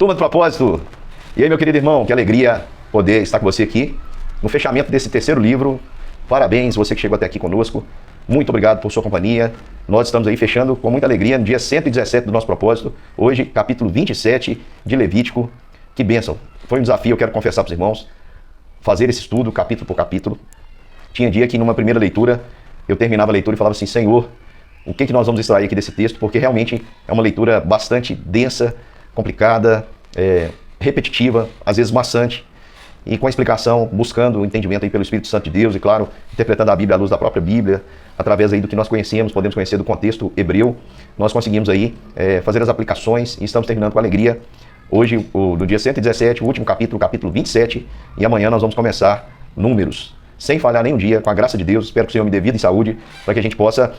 Turma do Propósito! E aí, meu querido irmão, que alegria poder estar com você aqui no fechamento desse terceiro livro. Parabéns, você que chegou até aqui conosco. Muito obrigado por sua companhia. Nós estamos aí fechando com muita alegria no dia 117 do nosso propósito. Hoje, capítulo 27 de Levítico. Que bênção! Foi um desafio, eu quero confessar para os irmãos, fazer esse estudo capítulo por capítulo. Tinha dia que numa primeira leitura, eu terminava a leitura e falava assim: Senhor, o que nós vamos extrair aqui desse texto? Porque realmente é uma leitura bastante densa, complicada, repetitiva, às vezes maçante, e com a explicação, buscando o entendimento aí pelo Espírito Santo de Deus, e claro, interpretando a Bíblia à luz da própria Bíblia, através aí do que nós conhecemos, podemos conhecer do contexto hebreu, nós conseguimos aí fazer as aplicações e estamos terminando com alegria. Hoje, no dia 117, o último capítulo, capítulo 27, e amanhã nós vamos começar Números, sem falhar nenhum dia, com a graça de Deus. Espero que o Senhor me dê vida e saúde, para que a gente possa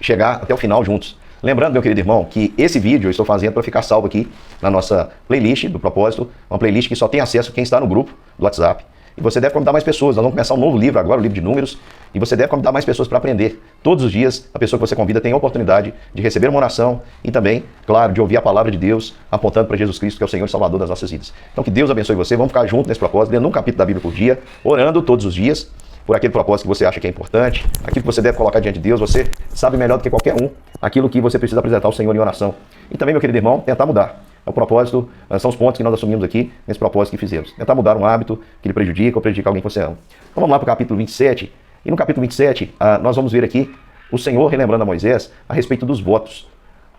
chegar até o final juntos. Lembrando, meu querido irmão, que esse vídeo eu estou fazendo para ficar salvo aqui na nossa playlist do Propósito, uma playlist que só tem acesso quem está no grupo do WhatsApp. E você deve convidar mais pessoas. Nós vamos começar um novo livro agora, o livro de Números, e você deve convidar mais pessoas para aprender. Todos os dias, a pessoa que você convida tem a oportunidade de receber uma oração e também, claro, de ouvir a palavra de Deus apontando para Jesus Cristo, que é o Senhor e Salvador das nossas vidas. Então que Deus abençoe você. Vamos ficar juntos nesse propósito, lendo um capítulo da Bíblia por dia, orando todos os dias por aquele propósito que você acha que é importante, aquilo que você deve colocar diante de Deus. Você sabe melhor do que qualquer um aquilo que você precisa apresentar ao Senhor em oração. E também, meu querido irmão, tentar mudar. O propósito, são os pontos que nós assumimos aqui nesse propósito que fizemos. Tentar mudar um hábito que lhe prejudica ou prejudica alguém que você ama. Então vamos lá para o capítulo 27. E no capítulo 27, nós vamos ver aqui o Senhor relembrando a Moisés a respeito dos votos.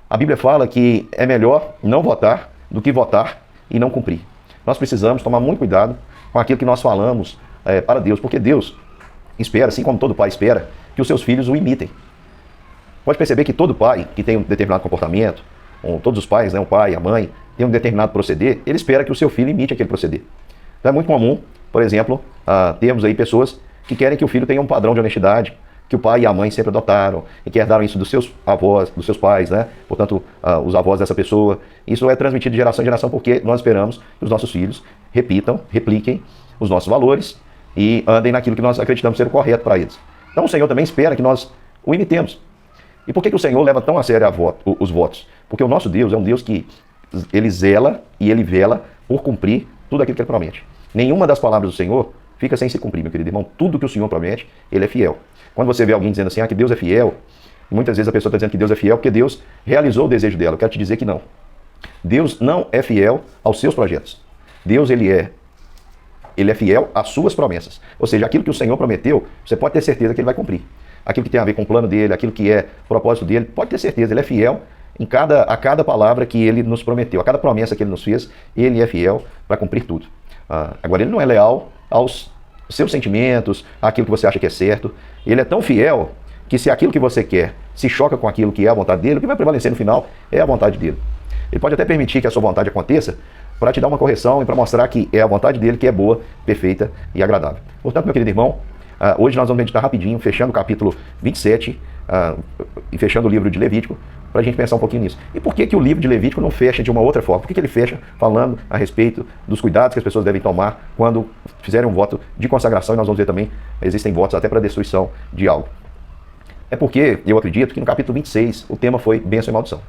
A Bíblia fala que é melhor não votar do que votar e não cumprir. Nós precisamos tomar muito cuidado com aquilo que nós falamos para Deus, porque Deus espera, assim como todo pai espera, que os seus filhos o imitem. Pode perceber que todo pai que tem um determinado comportamento, todos os pais, né, o pai, a mãe, tem um determinado proceder, ele espera que o seu filho imite aquele proceder. Então é muito comum, por exemplo, termos aí pessoas que querem que o filho tenha um padrão de honestidade que o pai e a mãe sempre adotaram e que herdaram isso dos seus avós, dos seus pais, né? Portanto, os avós dessa pessoa. Isso é transmitido de geração em geração porque nós esperamos que os nossos filhos repliquem os nossos valores e andem naquilo que nós acreditamos ser o correto para eles. Então o Senhor também espera que nós o imitemos. E por que o Senhor leva tão a sério os votos? Porque o nosso Deus é um Deus que ele zela e ele vela por cumprir tudo aquilo que ele promete. Nenhuma das palavras do Senhor fica sem se cumprir, meu querido irmão. Tudo que o Senhor promete, ele é fiel. Quando você vê alguém dizendo assim, que Deus é fiel, muitas vezes a pessoa está dizendo que Deus é fiel porque Deus realizou o desejo dela. Eu quero te dizer que não. Deus não é fiel aos seus projetos. Deus, ele é fiel às suas promessas. Ou seja, aquilo que o Senhor prometeu, você pode ter certeza que ele vai cumprir. Aquilo que tem a ver com o plano dele, aquilo que é o propósito dele, pode ter certeza, ele é fiel a cada palavra que ele nos prometeu, a cada promessa que ele nos fez, ele é fiel para cumprir tudo. Agora, ele não é leal aos seus sentimentos, àquilo que você acha que é certo. Ele é tão fiel que se aquilo que você quer se choca com aquilo que é a vontade dele, o que vai prevalecer no final é a vontade dele. Ele pode até permitir que a sua vontade aconteça para te dar uma correção e para mostrar que é a vontade dele que é boa, perfeita e agradável. Portanto, meu querido irmão, hoje nós vamos meditar rapidinho, fechando o capítulo 27 e fechando o livro de Levítico, para a gente pensar um pouquinho nisso. E por que o livro de Levítico não fecha de uma outra forma? Por que ele fecha falando a respeito dos cuidados que as pessoas devem tomar quando fizerem um voto de consagração? E nós vamos ver também, existem votos até para a destruição de algo. É porque eu acredito que no capítulo 26 o tema foi bênção e maldição.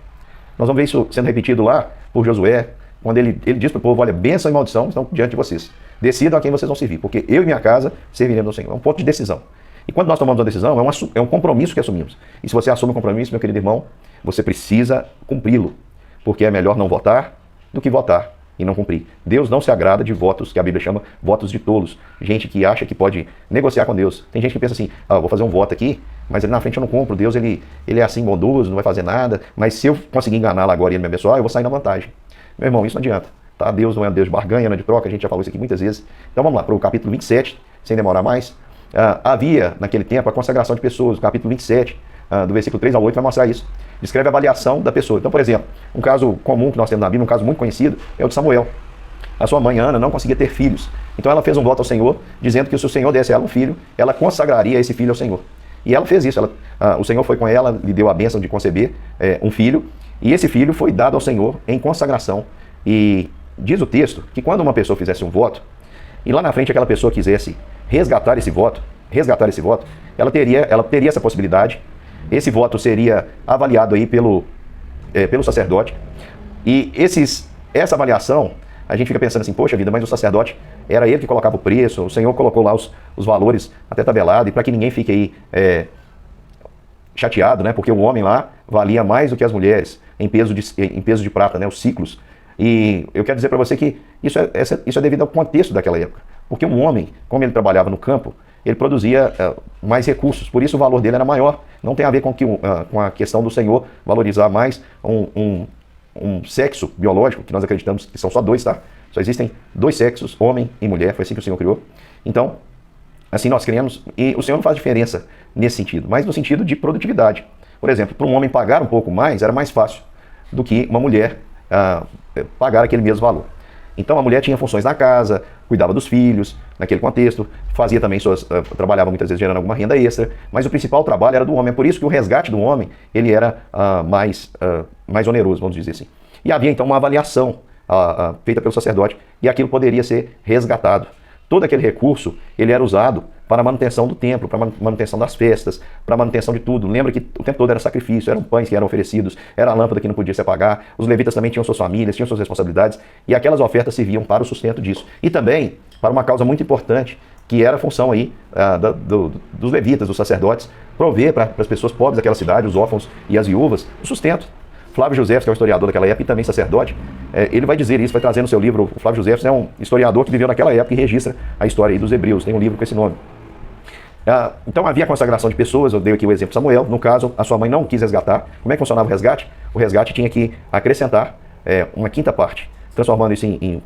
Nós vamos ver isso sendo repetido lá por Josué, quando ele diz para o povo: olha, bênção e maldição estão diante de vocês. Decidam a quem vocês vão servir, porque eu e minha casa serviremos ao Senhor. É um ponto de decisão. E quando nós tomamos uma decisão, é um compromisso que assumimos. E se você assume um compromisso, meu querido irmão, você precisa cumpri-lo. Porque é melhor não votar do que votar e não cumprir. Deus não se agrada de votos que a Bíblia chama votos de tolos. Gente que acha que pode negociar com Deus. Tem gente que pensa assim: vou fazer um voto aqui, mas na frente eu não cumpro. Deus ele é assim bondoso, não vai fazer nada. Mas se eu conseguir enganá-lo agora e ele me abençoar, eu vou sair na vantagem. Meu irmão, isso não adianta. Tá? Deus não é um Deus de barganha, não é de troca. A gente já falou isso aqui muitas vezes. Então vamos lá, para o capítulo 27, sem demorar mais. Havia, naquele tempo, a consagração de pessoas. O capítulo 27, do versículo 3 ao 8, vai mostrar isso. Descreve a avaliação da pessoa. Então, por exemplo, um caso comum que nós temos na Bíblia, um caso muito conhecido, é o de Samuel. A sua mãe, Ana, não conseguia ter filhos. Então ela fez um voto ao Senhor, dizendo que se o Senhor desse a ela um filho, ela consagraria esse filho ao Senhor. E ela fez isso. O Senhor foi com ela, lhe deu a bênção de conceber um filho, e esse filho foi dado ao Senhor em consagração. E diz o texto que quando uma pessoa fizesse um voto, e lá na frente aquela pessoa quisesse resgatar esse voto, ela teria essa possibilidade. Esse voto seria avaliado aí pelo sacerdote, e esses essa avaliação, a gente fica pensando assim, poxa vida, mas o sacerdote era ele que colocava o preço, o Senhor colocou lá os valores até tabelado, e para que ninguém fique aí chateado, né? Porque o homem lá valia mais do que as mulheres em peso de prata, né? Os ciclos. E eu quero dizer para você que isso é devido ao contexto daquela época. Porque um homem, como ele trabalhava no campo, ele produzia mais recursos, por isso o valor dele era maior. Não tem a ver com a questão do Senhor valorizar mais um sexo biológico, que nós acreditamos que são só dois, tá? Só existem dois sexos, homem e mulher, foi assim que o Senhor criou. Então, assim nós criamos, e o Senhor não faz diferença nesse sentido, mas no sentido de produtividade. Por exemplo, para um homem pagar um pouco mais, era mais fácil do que uma mulher pagar aquele mesmo valor. Então a mulher tinha funções na casa, cuidava dos filhos, naquele contexto, fazia também trabalhava muitas vezes gerando alguma renda extra, mas o principal trabalho era do homem, é por isso que o resgate do homem, ele era mais oneroso, vamos dizer assim. E havia então uma avaliação feita pelo sacerdote, e aquilo poderia ser resgatado. Todo aquele recurso, ele era usado para a manutenção do templo, para a manutenção das festas, para a manutenção de tudo. Lembra que o tempo todo era sacrifício, eram pães que eram oferecidos, era a lâmpada que não podia se apagar, os levitas também tinham suas famílias, tinham suas responsabilidades, e aquelas ofertas serviam para o sustento disso. E também para uma causa muito importante, que era a função aí dos levitas, dos sacerdotes, prover para as pessoas pobres daquela cidade, os órfãos e as viúvas, o sustento. Flávio Josefo, que é o historiador daquela época e também sacerdote, ele vai dizer isso, vai trazer no seu livro. O Flávio Josefo é um historiador que viveu naquela época e registra a história aí dos hebreus, tem um livro com esse nome. Então havia consagração de pessoas, eu dei aqui o exemplo de Samuel, no caso a sua mãe não quis resgatar. Como é que funcionava o resgate? O resgate tinha que acrescentar uma quinta parte, transformando isso em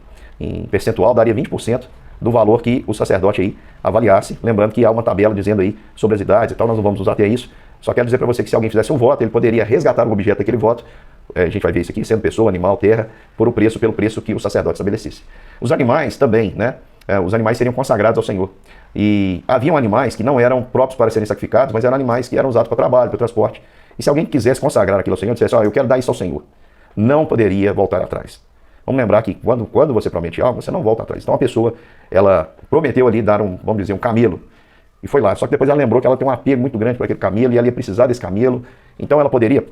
percentual, daria 20% do valor que o sacerdote aí avaliasse, lembrando que há uma tabela dizendo aí sobre as idades e tal, nós não vamos usar até isso. Só quero dizer para você que se alguém fizesse um voto, ele poderia resgatar o objeto daquele voto, a gente vai ver isso aqui, sendo pessoa, animal, terra, pelo preço que o sacerdote estabelecesse. Os animais também, né? Os animais seriam consagrados ao Senhor. E haviam animais que não eram próprios para serem sacrificados, mas eram animais que eram usados para trabalho, para transporte. E se alguém quisesse consagrar aquilo ao Senhor, dissesse, eu quero dar isso ao Senhor, não poderia voltar atrás. Vamos lembrar que quando você promete algo, você não volta atrás. Então a pessoa, ela prometeu ali dar vamos dizer, um camelo, e foi lá. Só que depois ela lembrou que ela tem um apego muito grande para aquele camelo e ela ia precisar desse camelo. Então ela poderia.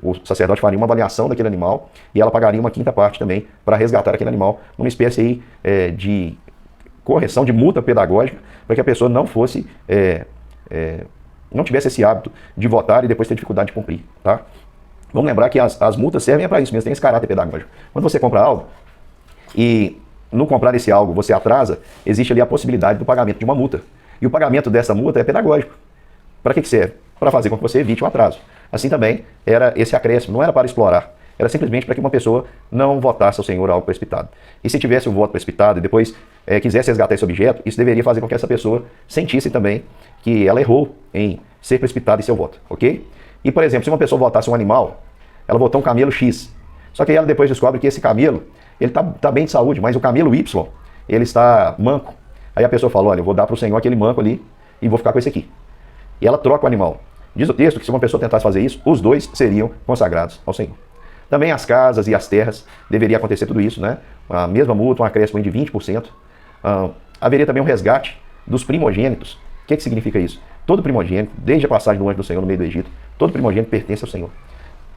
O sacerdote faria uma avaliação daquele animal e ela pagaria uma quinta parte também para resgatar aquele animal, numa espécie aí de correção, de multa pedagógica, para que a pessoa não fosse, não tivesse esse hábito de votar e depois ter dificuldade de cumprir, tá? Vamos lembrar que as multas servem para isso mesmo, tem esse caráter pedagógico. Quando você compra algo e no comprar esse algo você atrasa, existe ali a possibilidade do pagamento de uma multa. E o pagamento dessa multa é pedagógico. Para que serve? Para fazer com que você evite um atraso. Assim também era esse acréscimo, não era para explorar, era simplesmente para que uma pessoa não votasse ao Senhor algo precipitado. E se tivesse um voto precipitado e depois quisesse resgatar esse objeto, isso deveria fazer com que essa pessoa sentisse também que ela errou em ser precipitada em seu voto, ok? E, por exemplo, se uma pessoa votasse um animal, ela votou um camelo X, só que aí ela depois descobre que esse camelo, ele tá bem de saúde, mas o camelo Y, ele está manco. Aí a pessoa fala, olha, eu vou dar para o Senhor aquele manco ali e vou ficar com esse aqui. E ela troca o animal. Diz o texto que se uma pessoa tentasse fazer isso, os dois seriam consagrados ao Senhor. Também as casas e as terras, deveria acontecer tudo isso, né? A mesma multa, um acréscimo de 20%. Haveria também um resgate dos primogênitos. O que significa isso? Todo primogênito, desde a passagem do anjo do Senhor no meio do Egito, todo primogênito pertence ao Senhor.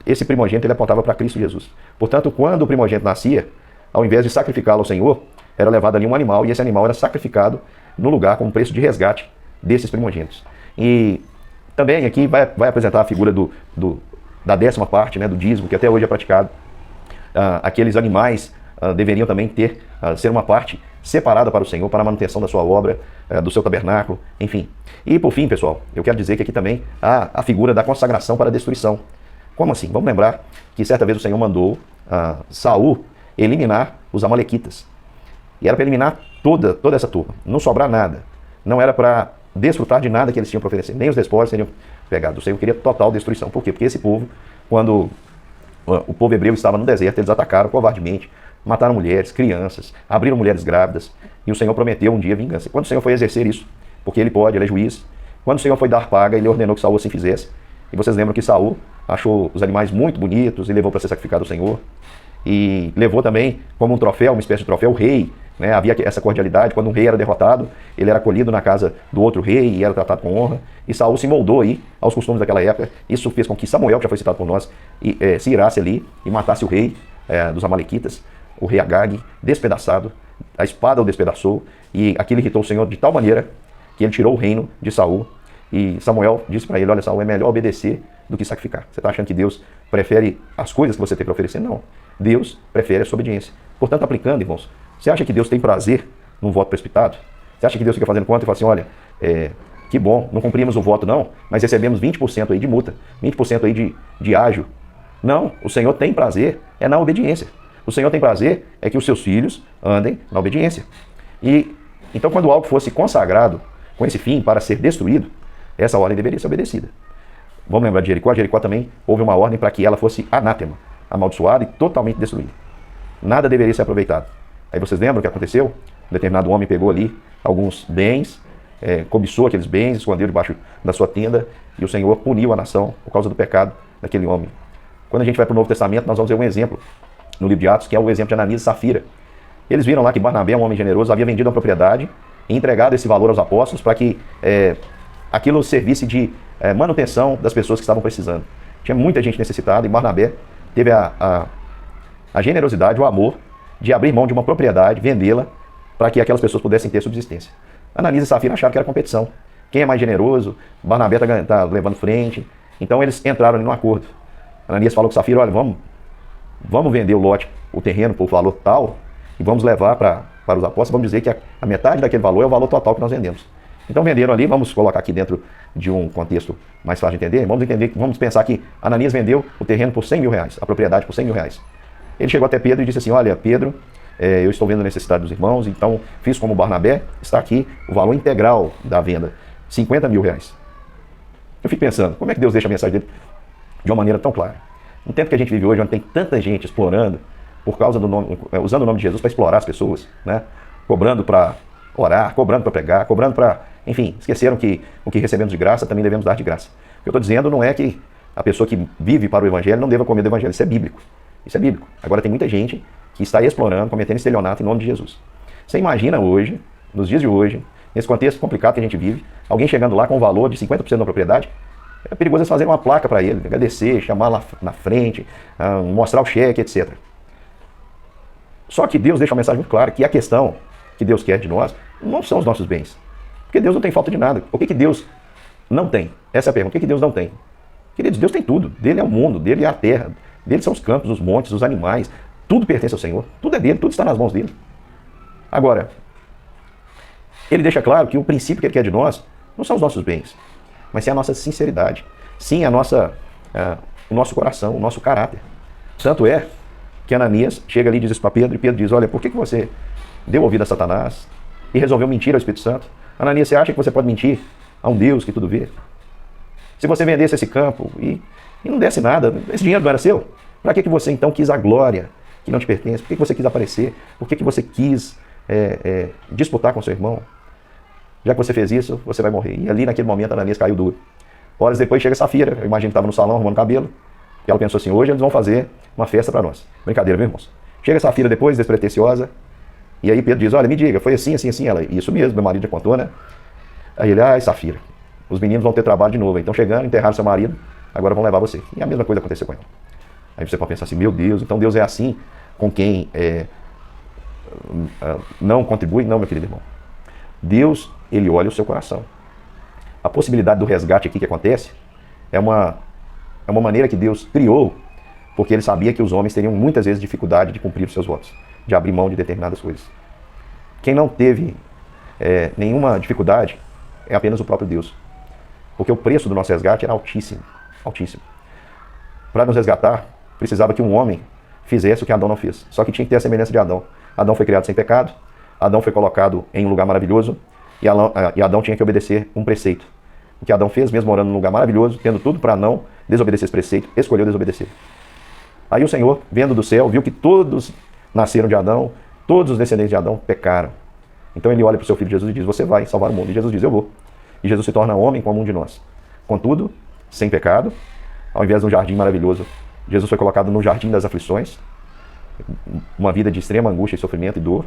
Esse primogênito ele apontava para Cristo Jesus. Portanto, quando o primogênito nascia, ao invés de sacrificá-lo ao Senhor, era levado ali um animal e esse animal era sacrificado no lugar como preço de resgate desses primogênitos. E também aqui vai apresentar a figura da 10ª parte, né, do dízimo, que até hoje é praticado. Aqueles animais deveriam também ser uma parte separada para o Senhor, para a manutenção da sua obra, do seu tabernáculo, enfim. E por fim, pessoal, eu quero dizer que aqui também há a figura da consagração para a destruição. Como assim? Vamos lembrar que certa vez o Senhor mandou Saul eliminar os amalequitas. E era para eliminar toda essa turma, não sobrar nada. Não era para desfrutar de nada que eles tinham para oferecer, nem os despojos seriam pegados. O Senhor queria total destruição. Por quê? Porque esse povo, quando o povo hebreu estava no deserto, eles atacaram covardemente, mataram mulheres, crianças, abriram mulheres grávidas, e o Senhor prometeu um dia vingança. Quando o Senhor foi exercer isso, porque ele pode, ele é juiz, quando o Senhor foi dar paga, ele ordenou que Saul assim fizesse. E vocês lembram que Saul achou os animais muito bonitos e levou para ser sacrificado ao Senhor. E levou também como um troféu, uma espécie de troféu, o rei, né? Havia essa cordialidade, quando um rei era derrotado, ele era acolhido na casa do outro rei e era tratado com honra. E Saul se moldou aí aos costumes daquela época. Isso fez com que Samuel, que já foi citado por nós, se irasse ali e matasse o rei dos amalequitas. o rei Agag despedaçado, a espada o despedaçou, e aquilo irritou o Senhor de tal maneira que ele tirou o reino de Saul. E Samuel disse para ele: olha, Saul, é melhor obedecer do que sacrificar. Você está achando que Deus prefere as coisas que você tem para oferecer? Não. Deus prefere a sua obediência. Portanto, aplicando, irmãos, você acha que Deus tem prazer num voto precipitado? Você acha que Deus fica fazendo conta e fala assim: olha, que bom, não cumprimos o voto não, mas recebemos 20% aí de multa, 20% aí de ágio. Não, o Senhor tem prazer na obediência. O Senhor tem prazer que os seus filhos andem na obediência. E então, quando algo fosse consagrado com esse fim para ser destruído, essa ordem deveria ser obedecida. Vamos lembrar de Jericó? Jericó também houve uma ordem para que ela fosse anátema, amaldiçoada e totalmente destruída. Nada deveria ser aproveitado. Aí vocês lembram o que aconteceu? Um determinado homem pegou ali alguns bens, cobiçou aqueles bens, escondeu debaixo da sua tenda, e o Senhor puniu a nação por causa do pecado daquele homem. Quando a gente vai para o Novo Testamento, nós vamos ver um exemplo no livro de Atos, que é o exemplo de Ananias e Safira. Eles viram lá que Barnabé, um homem generoso, havia vendido uma propriedade e entregado esse valor aos apóstolos para que aquilo servisse de manutenção das pessoas que estavam precisando. Tinha muita gente necessitada e Barnabé teve a generosidade, o amor de abrir mão de uma propriedade, vendê-la, para que aquelas pessoas pudessem ter subsistência. Ananias e Safira acharam que era competição. Quem é mais generoso? Barnabé está levando frente. Então eles entraram ali num acordo. Ananias falou com Safira: olha, vamos vender o lote, o terreno por valor tal, e vamos levar para os apóstolos, vamos dizer que a metade daquele valor é o valor total que nós vendemos. Então venderam ali, vamos colocar aqui dentro de um contexto mais fácil de entender, vamos pensar que Ananias vendeu o terreno por 100 mil reais, a propriedade por 100 mil reais. Ele chegou até Pedro e disse assim: olha, Pedro, eu estou vendo a necessidade dos irmãos, então fiz como Barnabé, está aqui o valor integral da venda, 50 mil reais. Eu fico pensando, como é que Deus deixa a mensagem dele de uma maneira tão clara? No tempo que a gente vive hoje, onde tem tanta gente explorando, por causa do nome, usando o nome de Jesus para explorar as pessoas, né? Cobrando para orar, cobrando para pregar, cobrando para... Enfim, esqueceram que o que recebemos de graça também devemos dar de graça. O que eu estou dizendo não é que a pessoa que vive para o Evangelho não deva comer do Evangelho. Isso é bíblico. Isso é bíblico. Agora tem muita gente que está explorando, cometendo estelionato em nome de Jesus. Você imagina hoje, nos dias de hoje, nesse contexto complicado que a gente vive, alguém chegando lá com um valor de 50% da propriedade, é perigoso fazer uma placa para ele, agradecer, chamar lá na frente, mostrar o cheque, etc. Só que Deus deixa uma mensagem muito clara, que a questão que Deus quer de nós não são os nossos bens. Porque Deus não tem falta de nada. O que Deus não tem? Essa é a pergunta. O que Deus não tem? Queridos, Deus tem tudo. Dele é o mundo, dele é a terra, dele são os campos, os montes, os animais. Tudo pertence ao Senhor. Tudo é dele, tudo está nas mãos dele. Agora, ele deixa claro que o princípio que ele quer de nós não são os nossos bens, mas sim a nossa sinceridade. Sim, o nosso coração, o nosso caráter. Tanto é que Ananias chega ali e diz isso para Pedro, e Pedro diz: olha, por que você deu ouvido a Satanás e resolveu mentir ao Espírito Santo? Ananias, você acha que você pode mentir a um Deus que tudo vê? Se você vendesse esse campo e não desse nada, esse dinheiro não era seu, para que você então quis a glória que não te pertence? Por que você quis aparecer? Por que você quis disputar com seu irmão? Já que você fez isso, você vai morrer. E ali naquele momento Ananias caiu duro. Horas depois chega Safira, eu imagino que estava no salão arrumando cabelo, e ela pensou assim: hoje eles vão fazer uma festa para nós. Brincadeira, viu, irmãos? Chega Safira depois, despretensiosa, e aí Pedro diz: olha, me diga, foi assim, assim, assim. Ela: isso mesmo, meu marido já contou, né? Aí ele: ai, Safira, os meninos vão ter trabalho de novo. Então chegando, enterraram seu marido, agora vão levar você. E a mesma coisa aconteceu com ela. Aí você pode pensar assim: meu Deus, então Deus é assim com quem não contribui? Não, meu querido irmão. Deus, ele olha o seu coração. A possibilidade do resgate aqui que acontece é uma maneira que Deus criou, porque ele sabia que os homens teriam muitas vezes dificuldade de cumprir os seus votos, de abrir mão de determinadas coisas. Quem não teve nenhuma dificuldade é apenas o próprio Deus, porque o preço do nosso resgate era altíssimo, altíssimo. Para nos resgatar, precisava que um homem fizesse o que Adão não fez, só que tinha que ter a semelhança de Adão. Adão foi criado sem pecado, Adão foi colocado em um lugar maravilhoso, e Adão tinha que obedecer um preceito. O que Adão fez, mesmo morando num lugar maravilhoso, tendo tudo para não desobedecer esse preceito, escolheu desobedecer. Aí o Senhor, vendo do céu, viu que todos nasceram de Adão, todos os descendentes de Adão pecaram. Então ele olha para o seu filho Jesus e diz: você vai salvar o mundo. E Jesus diz: eu vou. E Jesus se torna homem como um de nós. Contudo, sem pecado, ao invés de um jardim maravilhoso, Jesus foi colocado no jardim das aflições, uma vida de extrema angústia e sofrimento e dor,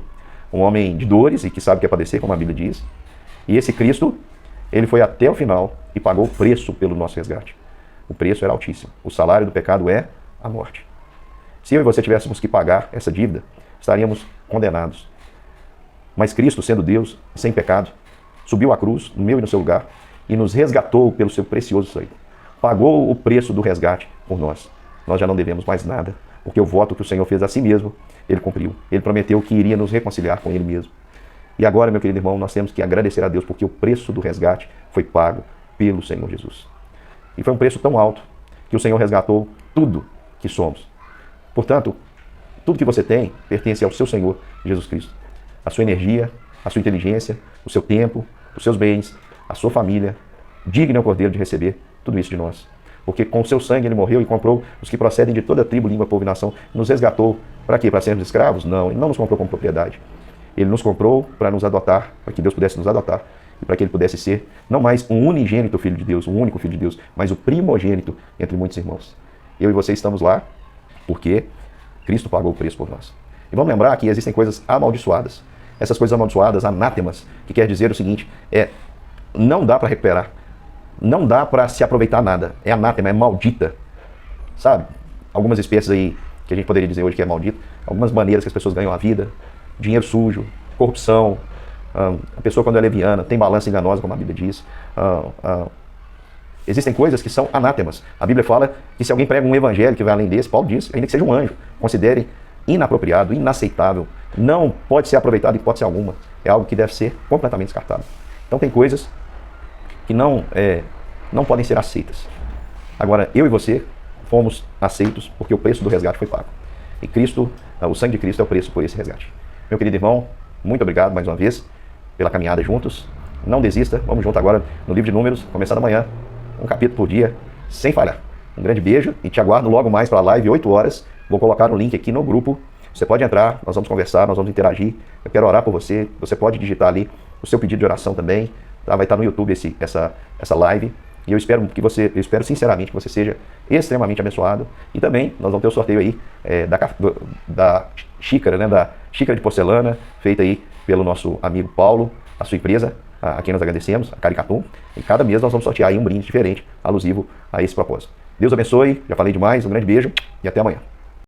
um homem de dores e que sabe o que é padecer, como a Bíblia diz. E esse Cristo, ele foi até o final e pagou o preço pelo nosso resgate. O preço era altíssimo. O salário do pecado é a morte. Se eu e você tivéssemos que pagar essa dívida, estaríamos condenados. Mas Cristo, sendo Deus, sem pecado, subiu à cruz, no meu e no seu lugar, e nos resgatou pelo seu precioso sangue. Pagou o preço do resgate por nós. Nós já não devemos mais nada, porque o voto que o Senhor fez a si mesmo, Ele cumpriu. Ele prometeu que iria nos reconciliar com Ele mesmo. E agora, meu querido irmão, nós temos que agradecer a Deus, porque o preço do resgate foi pago pelo Senhor Jesus. E foi um preço tão alto que o Senhor resgatou tudo que somos. Portanto, tudo que você tem pertence ao seu Senhor Jesus Cristo. A sua energia, a sua inteligência, o seu tempo, os seus bens, a sua família. Digno é o Cordeiro de receber tudo isso de nós. Porque com o seu sangue Ele morreu e comprou os que procedem de toda tribo, língua, povo e nação. Nos resgatou. Para quê? Para sermos escravos? Não, Ele não nos comprou como propriedade. Ele nos comprou para nos adotar, para que Deus pudesse nos adotar. E para que Ele pudesse ser, não mais um unigênito Filho de Deus, um único Filho de Deus, mas o primogênito entre muitos irmãos. Eu e você estamos lá porque Cristo pagou o preço por nós. E vamos lembrar que existem coisas amaldiçoadas. Essas coisas amaldiçoadas, anátemas, que quer dizer o seguinte, não dá para recuperar. Não dá para se aproveitar nada. É anátema, é maldita. Sabe? Algumas espécies aí que a gente poderia dizer hoje que é maldito. Algumas maneiras que as pessoas ganham a vida. Dinheiro sujo, corrupção. A pessoa quando é leviana, tem balança enganosa, como a Bíblia diz. Existem coisas que são anátemas. A Bíblia fala que se alguém prega um evangelho que vai além desse, Paulo diz, ainda que seja um anjo, considere inapropriado, inaceitável. Não pode ser aproveitado em hipótese alguma. É algo que deve ser completamente descartado. Então tem coisas que não podem ser aceitas. Agora, eu e você fomos aceitos porque o preço do resgate foi pago. E Cristo, o sangue de Cristo é o preço por esse resgate. Meu querido irmão, muito obrigado mais uma vez pela caminhada juntos. Não desista, vamos junto agora no livro de Números, começando amanhã, um capítulo por dia, sem falhar. Um grande beijo e te aguardo logo mais para a live, 8 horas. Vou colocar o link aqui no grupo. Você pode entrar, nós vamos conversar, nós vamos interagir. Eu quero orar por você. Você pode digitar ali o seu pedido de oração também. Tá? Vai estar no YouTube essa live. E eu espero sinceramente que você seja extremamente abençoado. E também nós vamos ter o sorteio aí da xícara, né? Da xícara de porcelana, feita aí pelo nosso amigo Paulo, a sua empresa, a quem nós agradecemos, a Caricatum. E cada mês nós vamos sortear aí um brinde diferente, alusivo a esse propósito. Deus abençoe, já falei demais, um grande beijo e até amanhã.